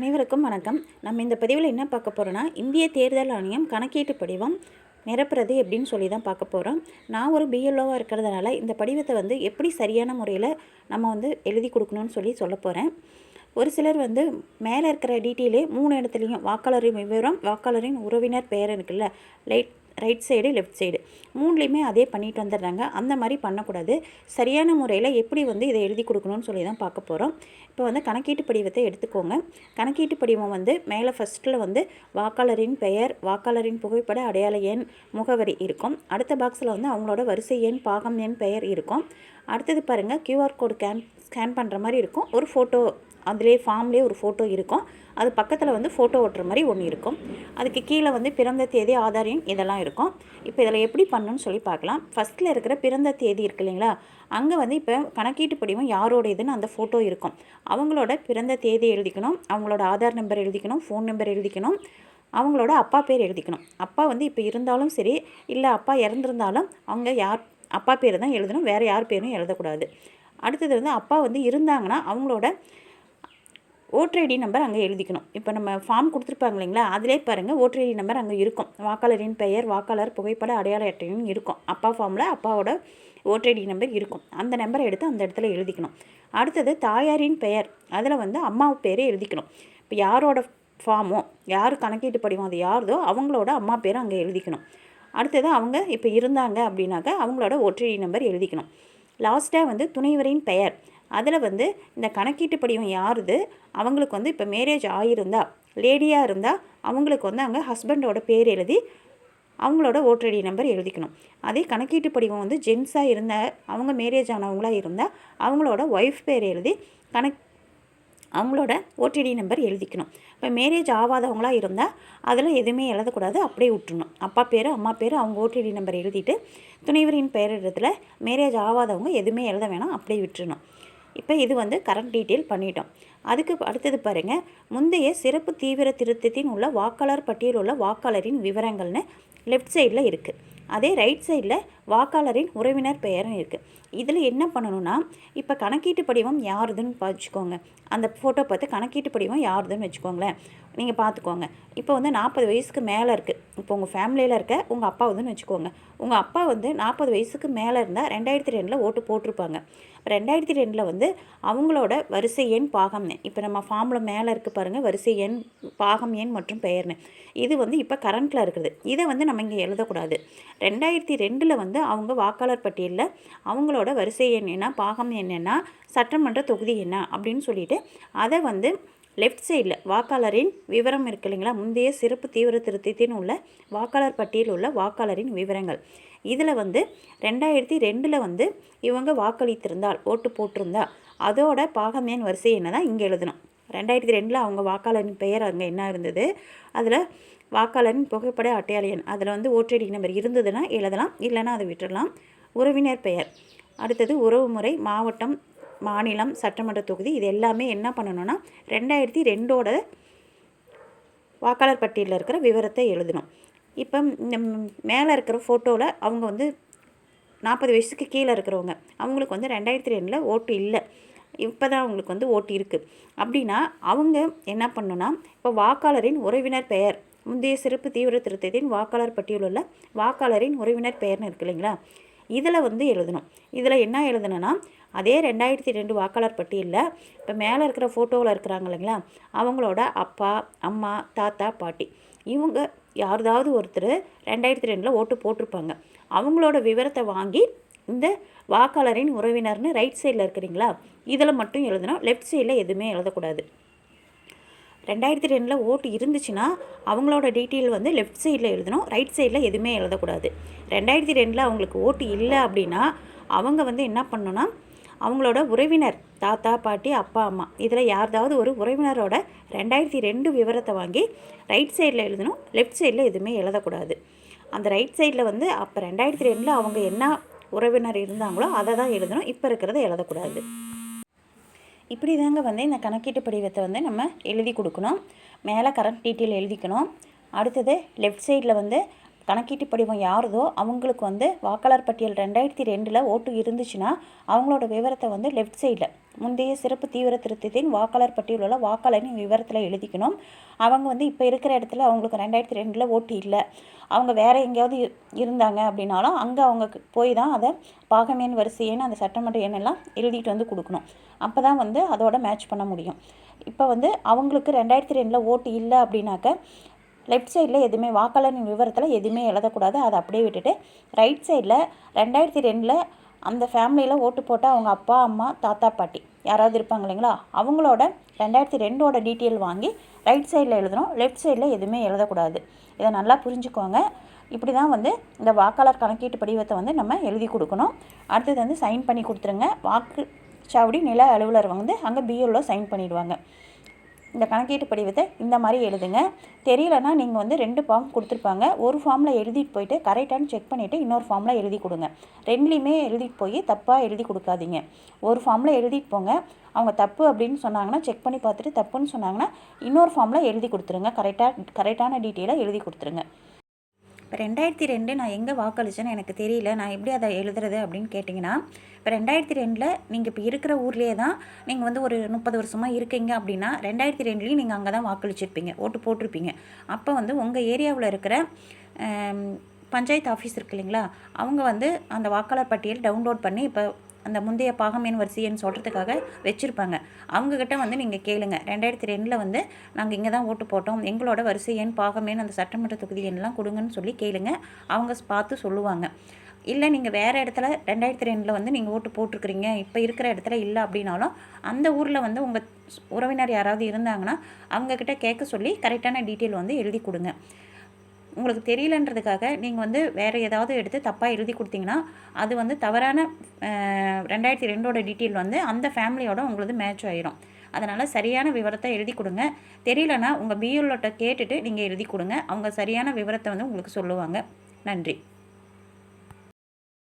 அனைவருக்கும் வணக்கம். நம்ம இந்த பதிவில் என்ன பார்க்க போகிறோன்னா, இந்திய தேர்தல் ஆணையம் கணக்கீட்டு படிவம் நிரப்புறது எப்படின்னு சொல்லி தான் பார்க்க போகிறோம். நான் ஒரு பிஎல்ஓவாக இருக்கிறதுனால இந்த படிவத்தை எப்படி சரியான முறையில் நம்ம எழுதி கொடுக்கணும்னு சொல்ல போகிறேன். ஒரு சிலர் மேலே இருக்கிற டீட்டெயிலே 3 இடத்துலையும் வாக்காளரின் விவரம், வாக்காளரின் உறவினர் பெயர் இருக்குல்ல, ரைட் சைடு லெஃப்ட் சைடு 3லையுமே அதே பண்ணிட்டு வந்துடுறாங்க. அந்த மாதிரி பண்ணக்கூடாது. சரியான முறையில் எப்படி இதை எழுதி கொடுக்கணும்னு சொல்லி தான் பார்க்க போகிறோம். இப்போ கணக்கீட்டு படிவத்தை எடுத்துக்கோங்க. கணக்கீட்டு படிவம் மேலே ஃபஸ்ட்டில் வாக்காளரின் பெயர், வாக்காளரின் புகைப்பட அடையாள எண், முகவரி இருக்கும். அடுத்த பாக்ஸில் அவங்களோட வரிசை எண், பாகம் எண், பெயர் இருக்கும். அடுத்தது பாருங்கள், கியூஆர் கோடு ஸ்கேன் பண்ணுற மாதிரி இருக்கும். ஒரு ஃபோட்டோ அதிலே ஃபார்ம்லேயே ஒரு ஃபோட்டோ இருக்கும். அது பக்கத்தில் ஃபோட்டோ ஓட்டுற மாதிரி ஒன்று இருக்கும். அதுக்கு கீழே பிறந்த தேதி, ஆதார் எண் இதெல்லாம் இருக்கும். இப்போ இதில் எப்படி பண்ணணும்னு சொல்லி பார்க்கலாம். ஃபஸ்ட்டில் இருக்கிற பிறந்த தேதி இருக்கு இல்லைங்களா, அங்கே இப்போ கணக்கீட்டு படிவம் யாரோட இதுன்னு அந்த ஃபோட்டோ இருக்கும். அவங்களோட பிறந்த தேதி எழுதிக்கணும், அவங்களோட ஆதார் நம்பர் எழுதிக்கணும், ஃபோன் நம்பர் எழுதிக்கணும், அவங்களோட அப்பா பேர் எழுதிக்கணும். அப்பா இப்போ இருந்தாலும் சரி, இல்லை அப்பா இறந்துருந்தாலும் அவங்க யார் அப்பா பேர் தான் எழுதணும், வேறு யார் பேரும் எழுதக்கூடாது. அடுத்தது அப்பா இருந்தாங்கன்னா அவங்களோட ஓட்டர் ஐடி நம்பர் அங்கே எழுதிக்கணும். இப்போ நம்ம ஃபார்ம் கொடுத்துருப்பாங்க இல்லைங்களா, அதிலே பாருங்கள் ஓட்டர் ஐடி நம்பர் அங்கே இருக்கும். வாக்காளரின் பெயர், வாக்காளர் புகைப்பட அடையாள அட்டையும் இருக்கும். அப்பா ஃபார்மில் அப்பாவோட ஓட்டர் ஐடி நம்பர் இருக்கும். அந்த நம்பரை எடுத்து அந்த இடத்துல எழுதிக்கணும். அடுத்தது தாயாரின் பெயர், அதில் அம்மா பேரே எழுதிக்கணும். இப்போ யாரோட ஃபார்மோ, யார் கணக்கீட்டு படிவம் அது யாருதோ அவங்களோட அம்மா பேரை அங்கே எழுதிக்கணும். அடுத்தது அவங்க இப்போ இருந்தாங்க அப்படின்னாக்கா அவங்களோட ஓட்டர் ஐடி நம்பர் எழுதிக்கணும். லாஸ்ட்டாக துணைவரின் பெயர், அதில் இந்த கணக்கீட்டு படிவம் யாருது அவங்களுக்கு இப்போ மேரேஜ் ஆகியிருந்தா, லேடியாக இருந்தால் அவங்களுக்கு அங்கே ஹஸ்பண்டோட பேர் எழுதி அவங்களோட ஓட்டர் ஐடி நம்பர் எழுதிக்கணும். அதே கணக்கீட்டு படிவம் ஜென்ஸாக இருந்தால், அவங்க மேரேஜ் ஆனவங்களாக இருந்தால் அவங்களோட ஒய்ஃப் பேர் எழுதி அவங்களோட ஓட்டர் ஐடி நம்பர் எழுதிக்கணும். இப்போ மேரேஜ் ஆகாதவங்களாக இருந்தால் அதில் எதுவுமே எழுதக்கூடாது, அப்படியே விட்டுருணும். அப்பா பேர், அம்மா பேர், அவங்க ஓட்டர் ஐடி நம்பர் எழுதிட்டு துணைவரின் பெயர் இடத்துல மேரேஜ் ஆகாதவங்க எதுவுமே எழுத வேணாம், அப்படியே விட்டுருணும். இப்போ இது கரண்ட் டீட்டெயில் பண்ணிட்டோம். அதுக்கு அடுத்தது பாருங்கள், முந்தைய சிறப்பு தீவிர திருத்தத்தின் உள்ள வாக்காளர் பட்டியல் உள்ள வாக்காளரின் விவரங்கள்னு லெஃப்ட் சைடில் இருக்குது. அதே ரைட் சைடில் வாக்காளரின் உறவினர் பெயர்னு இருக்குது. இதில் என்ன பண்ணணும்னா, இப்போ கணக்கீட்டு படிவம் யாருதுன்னு வச்சுக்கோங்க. அந்த ஃபோட்டோ பார்த்து கணக்கீட்டு படிவம் யாருதுன்னு வச்சுக்கோங்களேன். நீங்கள் பார்த்துக்கோங்க. இப்போ 40 வயசுக்கு மேலே இருக்குது. இப்போ உங்கள் ஃபேமிலியில் இருக்க உங்கள் அப்பாவுதுன்னு வச்சுக்கோங்க. உங்கள் அப்பா 40 வயசுக்கு மேலே இருந்தால் 2002 ஓட்டு போட்டிருப்பாங்க. 2002 அவங்களோட வரிசை எண், பாகம் எண், இப்போ நம்ம ஃபார்மில் மேலே இருக்குது பாருங்கள், வரிசை எண், பாகம் எண் மற்றும் பெயர்னு, இது இப்போ கரண்ட்டில் இருக்குது. இதை நம்ம இங்கே எழுதக்கூடாது. 2002 அவங்க வாக்காளர் பட்டியலில் அவங்களோட வரிசை எண் என்ன, பாகம் எண் என்ன, சட்டமன்ற தொகுதி என்ன அப்படின்னு சொல்லிட்டு அதை லெஃப்ட் சைடில் வாக்காளரின் விவரம் இருக்கு இல்லைங்களா, முந்தைய சிறப்பு தீவிர திருத்தத்தின் உள்ள வாக்காளர் பட்டியல் உள்ள வாக்காளரின் விவரங்கள், இதில் 2002 இவங்க வாக்களித்திருந்தால், ஓட்டு போட்டிருந்தா அதோட பாகம் எண் வரிசை என்ன தான் இங்கே எழுதணும். 2002 அவங்க வாக்காளரின் பெயர் அங்கே என்ன இருந்தது, அதில் வாக்காளரின் புகைப்பட அட்டையாள எண், அதில் ஓட்டர் ஐடி நம்பர் இருந்ததுன்னா எழுதலாம், இல்லைன்னா அதை விட்டுடலாம். உறவினர் பெயர், அடுத்தது உறவுமுறை, மாவட்டம், மாநிலம், சட்டமன்ற தொகுதி, இது எல்லாமே என்ன பண்ணணும்னா 2002 வாக்காளர் பட்டியலில் இருக்கிற விவரத்தை எழுதணும். இப்போ இந்த மேலே இருக்கிற ஃபோட்டோவில் அவங்க 40 வயசுக்கு கீழே இருக்கிறவங்க, அவங்களுக்கு 2002 ஓட்டு இல்லை, இப்போ தான் அவங்களுக்கு ஓட்டு இருக்குது அப்படின்னா அவங்க என்ன பண்ணணும்னா, இப்போ வாக்காளரின் உறவினர் பெயர், முந்தைய சிறப்பு தீவிர திருத்தத்தின் வாக்காளர் பட்டியலில் உள்ள வாக்காளரின் உறவினர் பெயர்னு இருக்கு இல்லைங்களா, இதில் எழுதணும். இதில் என்ன எழுதணும்னா, அதே 2002 வாக்காளர் பட்டியலில் இப்போ மேலே இருக்கிற ஃபோட்டோவில் இருக்கிறாங்க இல்லைங்களா, அவங்களோட அப்பா, அம்மா, தாத்தா, பாட்டி, இவங்க யாராவது ஒருத்தர் 2002 ஓட்டு போட்டிருப்பாங்க. அவங்களோட விவரத்தை வாங்கி இந்த வாக்காளரின் உறவினர்னு ரைட் சைடில் இருக்கிறீங்களா, இதில் மட்டும் எழுதணும். லெஃப்ட் சைடில் எதுவுமே எழுதக்கூடாது. 2002 ஓட்டு இருந்துச்சுன்னா அவங்களோட டீட்டெயில் லெஃப்ட் சைடில் எழுதணும், ரைட் சைடில் எதுவுமே எழுதக்கூடாது. 2002 அவங்களுக்கு ஓட்டு இல்லை அப்படின்னா அவங்க என்ன பண்ணணும்னா, அவங்களோட உறவினர், தாத்தா, பாட்டி, அப்பா, அம்மா, இதில் யாராவது ஒரு உறவினரோட 2002 விவரத்தை வாங்கி ரைட் சைடில் எழுதணும், லெஃப்ட் சைடில் எதுவுமே எழுதக்கூடாது. அந்த ரைட் சைடில் அப்போ 2002 அவங்க என்ன உறவினர் இருந்தாங்களோ அதை தான் எழுதணும், இப்போ இருக்கிறத எழுதக்கூடாது. இப்படி தாங்க இந்த கணக்கீட்டு படிவத்தை நம்ம எழுதி கொடுக்கணும். மேலே கரண்ட் டீட்டெயில் எழுதிக்கணும். அடுத்தது லெஃப்ட் சைடில் கணக்கீட்டு படிவம் யாருதோ அவங்களுக்கு வந்து வாக்காளர் பட்டியல் 2002 ஓட்டு இருந்துச்சுன்னா அவங்களோட விவரத்தை வந்து லெஃப்ட் சைடில் முந்தைய சிறப்பு தீவிர திருத்தத்தின் வாக்காளர் பட்டியலில் உள்ள வாக்காளரின் விவரத்தில் எழுதிக்கணும். அவங்க வந்து இப்போ இருக்கிற இடத்துல அவங்களுக்கு 2002 ஓட்டு இல்லை, அவங்க வேறு எங்கேயாவது இருந்தாங்க அப்படின்னாலும் அங்கே அவங்க போய் தான் அதை பாகமேன் வரிசை எண் அந்த சட்டமன்ற எண்ணெல்லாம் எழுதிட்டு வந்து கொடுக்கணும். அப்போ தான் வந்து அதோட மேட்ச் பண்ண முடியும். இப்போ வந்து அவங்களுக்கு 2002 ஓட்டு இல்லை அப்படின்னாக்க லெஃப்ட் சைடில் எதுவுமே வாக்காளரின் விவரத்தில் எதுவுமே எழுதக்கூடாது, அதை அப்படியே விட்டுட்டு ரைட் சைடில் 2002 அந்த ஃபேமிலியில் ஓட்டு போட்டால் அவங்க அப்பா அம்மா தாத்தா பாட்டி யாராவது இருப்பாங்க இல்லைங்களா, அவங்களோட 2002 டீட்டெயில் வாங்கி ரைட் சைடில் எழுதணும், லெஃப்ட் சைடில் எதுவுமே எழுதக்கூடாது. இதை நல்லா புரிஞ்சுக்கோங்க. இப்படி தான் வந்து இந்த வாக்காளர் கணக்கீட்டு படிவத்தை வந்து நம்ம எழுதி கொடுக்கணும். அடுத்தது வந்து சைன் பண்ணி கொடுத்துருங்க. வாக்குச்சாவடி நில அலுவலர் வந்து அங்கே பிஎல்ஓ சைன் பண்ணிவிடுவாங்க. இந்த கணக்கீட்டு படிவத்தை இந்த மாதிரி எழுதுங்க. தெரியலனா நீங்கள் வந்து 2 ஃபார்ம் கொடுத்துருப்பாங்க. ஒரு ஃபார்மில் எழுதிட்டு போயிட்டு கரெக்டானு செக் பண்ணிவிட்டு இன்னொரு ஃபார்மில் எழுதி கொடுங்க. ரெண்டுலேயுமே எழுதிட்டு போய் தப்பாக எழுதி கொடுக்காதீங்க. ஒரு ஃபார்மில் எழுதிட்டு போங்க, அவங்க தப்பு அப்படின்னு சொன்னாங்கன்னா செக் பண்ணி பார்த்துட்டு தப்புன்னு சொன்னாங்கன்னா இன்னொரு ஃபார்மில் எழுதி கொடுத்துருங்க. கரெக்டான டீட்டெயிலாக எழுதி கொடுத்துருங்க. இப்போ 2002 நான் எங்கே வாக்களிச்சேன்னு எனக்கு தெரியல, நான் எப்படி அதை எழுதுறது அப்படின்னு கேட்டிங்கன்னா, இப்போ 2002 நீங்கள் இப்போ இருக்கிற ஊர்லேயே தான் நீங்கள் வந்து ஒரு 30 வருஷமாக இருக்கீங்க அப்படின்னா 2002 நீங்கள் அங்கே தான் வாக்களிச்சிருப்பீங்க, ஓட்டு போட்டிருப்பீங்க. அப்போ வந்து உங்கள் ஏரியாவில் இருக்கிற பஞ்சாயத்து ஆஃபீஸ் இருக்குது இல்லைங்களா, அவங்க வந்து அந்த வாக்காளர் பட்டியல் டவுன்லோட் பண்ணி இப்போ அந்த முந்தைய பாகமேன் வரிசைன்னு சொல்கிறதுக்காக வச்சுருப்பாங்க. அவங்கக்கிட்ட வந்து நீங்கள் கேளுங்க, 2002 வந்து நாங்கள் இங்கே தான் ஓட்டு போட்டோம், எங்களோட வரிசை எண் பாகமேன் அந்த சட்டமன்ற தொகுதி எண்ணெலாம் கொடுங்கன்னு சொல்லி கேளுங்க. அவங்க பார்த்து சொல்லுவாங்க. இல்லை நீங்கள் வேறு இடத்துல 2002 வந்து நீங்கள் ஓட்டு போட்டிருக்கிறீங்க, இப்போ இருக்கிற இடத்துல இல்லை அப்படின்னாலும் அந்த ஊரில் வந்து உங்கள் உறவினர் யாராவது இருந்தாங்கன்னா அவங்கக்கிட்ட கேட்க சொல்லி கரெக்டான டீட்டெயில் வந்து எழுதி கொடுங்க. உங்களுக்கு தெரியலன்றதுக்காக நீங்கள் வந்து வேறு ஏதாவது எடுத்து தப்பாக எழுதி கொடுத்தீங்கன்னா அது வந்து தவறான 2002 டீட்டெயில் வந்து அந்த ஃபேமிலியோட உங்களுக்கு மேட்ச் ஆயிரும். அதனால் சரியான விவரத்தை எழுதி கொடுங்க. தெரியலனா உங்கள் பிஎல்ஓட்ட கேட்டுட்டு நீங்கள் எழுதி கொடுங்க. அவங்க சரியான விவரத்தை வந்து உங்களுக்கு சொல்லுவாங்க. நன்றி.